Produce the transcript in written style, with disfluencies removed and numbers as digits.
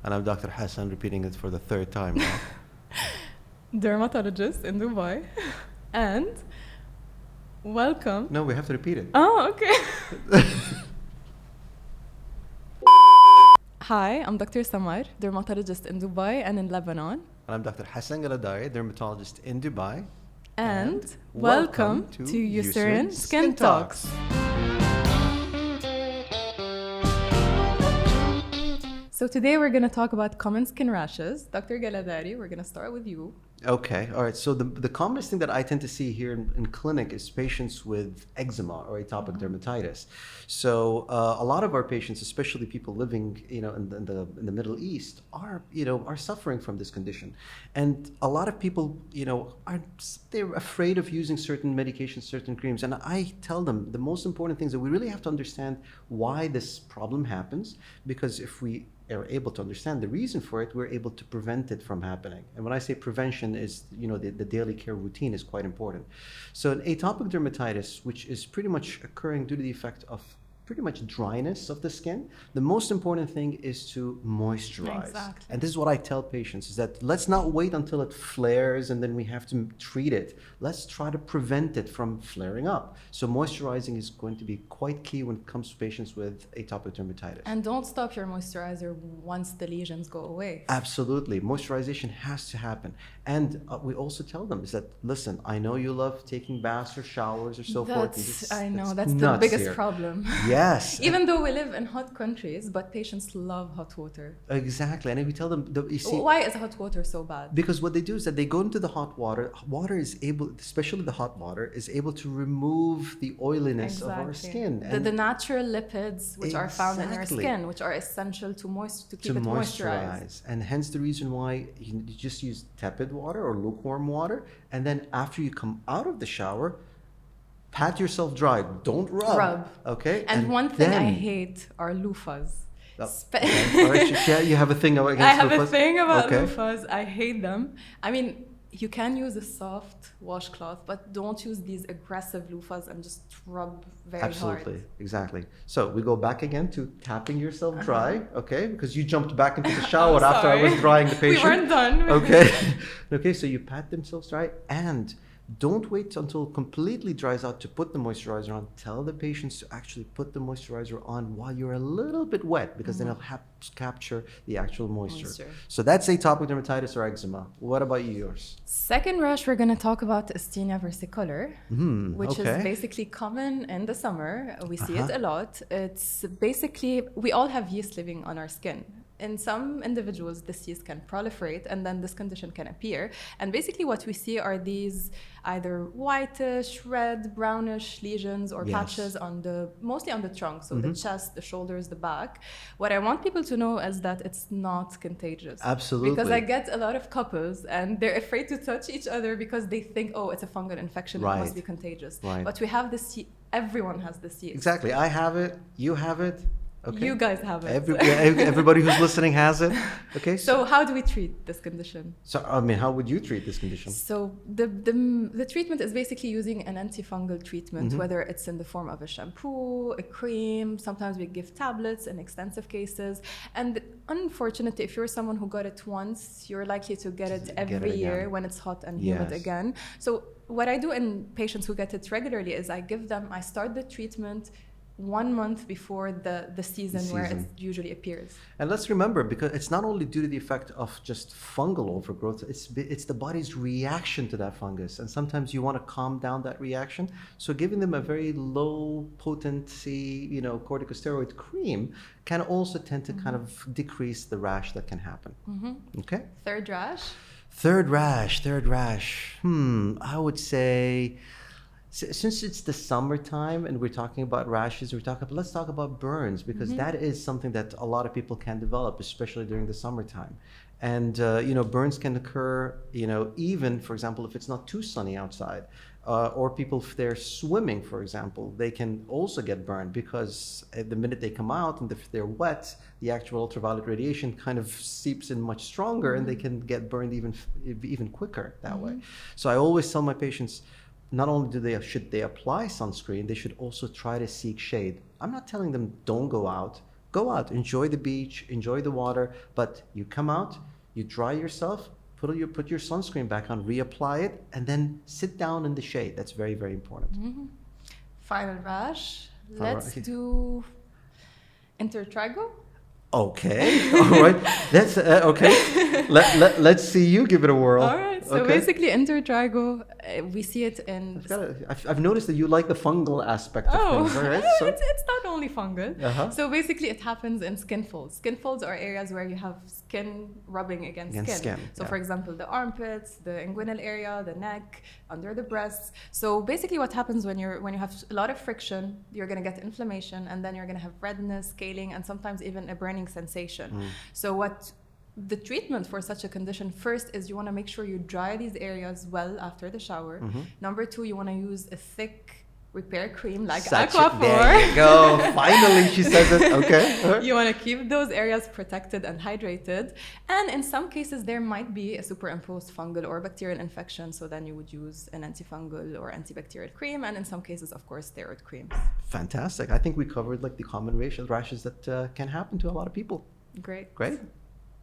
And I'm Dr. Hassan, repeating it for the third time now. Dermatologist in Dubai. And welcome. No, we have to repeat it. Oh, okay. Hi, I'm Dr. Samar, dermatologist in Dubai and in Lebanon. And I'm Dr. Hassan Galadari, dermatologist in Dubai. And welcome to Eucerin SkinTalks. So today we're going to talk about common skin rashes. Dr. Galadari, we're going to start with you. Okay, all right. So the commonest thing that I tend to see here in clinic is patients with eczema or atopic dermatitis. So a lot of our patients, especially people living, in the Middle East, are suffering from this condition, and a lot of people, they're afraid of using certain medications, certain creams, and I tell them the most important thing is that we really have to understand why this problem happens, because if we are able to understand the reason for it, we're able to prevent it from happening. And when I say prevention is, the daily care routine is quite important. So an atopic dermatitis, which is pretty much occurring due to the effect of pretty much dryness of the skin, the most important thing is to moisturize. Exactly. And this is what I tell patients, is that let's not wait until it flares and then we have to treat it. Let's try to prevent it from flaring up. So moisturizing is going to be quite key when it comes to patients with atopic dermatitis. And don't stop your moisturizer once the lesions go away. Absolutely. Moisturization has to happen. And we also tell them is that, listen, I know you love taking baths or showers or so forth. That's the biggest problem. Yes. Even though we live in hot countries, but patients love hot water. Exactly. And we tell them, why is hot water so bad? Because what they do is that they go into the hot water. Water is able, especially the hot water, is able to remove the oiliness of our skin. The natural lipids which are found in our skin, which are essential to keep it moisturized. And hence the reason why you just use tepid water or lukewarm water. And then after you come out of the shower, pat yourself dry. Don't rub. Okay. And one thing I hate are loofahs. You have a thing against loofahs? I have a thing about loofahs. I hate them. I mean, you can use a soft washcloth, but don't use these aggressive loofahs and just rub very hard. Absolutely, exactly. So we go back again to tapping yourself dry, okay? Because you jumped back into the shower after I was drying the patient. We weren't done. Okay, so you pat themselves dry, and don't wait until it completely dries out to put the moisturizer on. Tell the patients to actually put the moisturizer on while you're a little bit wet, because then it'll capture the actual moisture. So that's atopic dermatitis or eczema. What about yours? Second rash we're going to talk about is tinea versicolor, which is basically common in the summer. We see it a lot. It's basically, we all have yeast living on our skin. In some individuals, this yeast can proliferate and then this condition can appear. And basically what we see are these either whitish, red, brownish lesions or patches mostly on the trunk, so the chest, the shoulders, the back. What I want people to know is that it's not contagious. Absolutely. Because I get a lot of couples and they're afraid to touch each other because they think, oh, it's a fungal infection, it must be contagious. Right. But we have this, everyone has this yeast. Exactly. I have it, you have it. Okay. You guys have it. Everybody who's listening has it. Okay. So how do we treat this condition? So, how would you treat this condition? So the treatment is basically using an antifungal treatment, whether it's in the form of a shampoo, a cream. Sometimes we give tablets in extensive cases. And unfortunately, if you're someone who got it once, you're likely to get it every year when it's hot and humid again. So what I do in patients who get it regularly is I start the treatment 1 month before the season where it usually appears. And let's remember, because it's not only due to the effect of just fungal overgrowth, it's the body's reaction to that fungus. And sometimes you want to calm down that reaction. So giving them a very low potency, corticosteroid cream can also tend to kind of decrease the rash that can happen. Okay? Third rash. I would say, since it's the summertime and we're talking about rashes, let's talk about burns, because that is something that a lot of people can develop, especially during the summertime. And, burns can occur, even, for example, if it's not too sunny outside, or people, if they're swimming, for example, they can also get burned, because the minute they come out and if they're wet, the actual ultraviolet radiation kind of seeps in much stronger and they can get burned even quicker that way. So I always tell my patients, not only should they apply sunscreen, they should also try to seek shade. I'm not telling them don't go out, go out, enjoy the beach, enjoy the water, but you come out, you dry yourself, put your sunscreen back on, reapply it, and then sit down in the shade. That's very, very important. Final rash. Let's do intertrigo. Okay, all right. That's okay. Let's see you give it a whirl. All right. So basically, intertrigo, we see it in. I've noticed that you like the fungal aspect of things. All right. So it's not only fungal. So basically, it happens in skin folds. Skin folds are areas where you have skin rubbing against skin. So for example, the armpits, the inguinal area, the neck, under the breasts. So basically, what happens when you have a lot of friction, you're going to get inflammation, and then you're going to have redness, scaling, and sometimes even a burning sensation. So what the treatment for such a condition, first is you want to make sure you dry these areas well after the shower. Number two, you want to use a thick repair cream like Aquaphor. There you go. Finally, she says it. Okay. You want to keep those areas protected and hydrated. And in some cases, there might be a superimposed fungal or bacterial infection. So then you would use an antifungal or antibacterial cream. And in some cases, of course, steroid creams. Fantastic. I think we covered like the common rashes that can happen to a lot of people. Great. Great.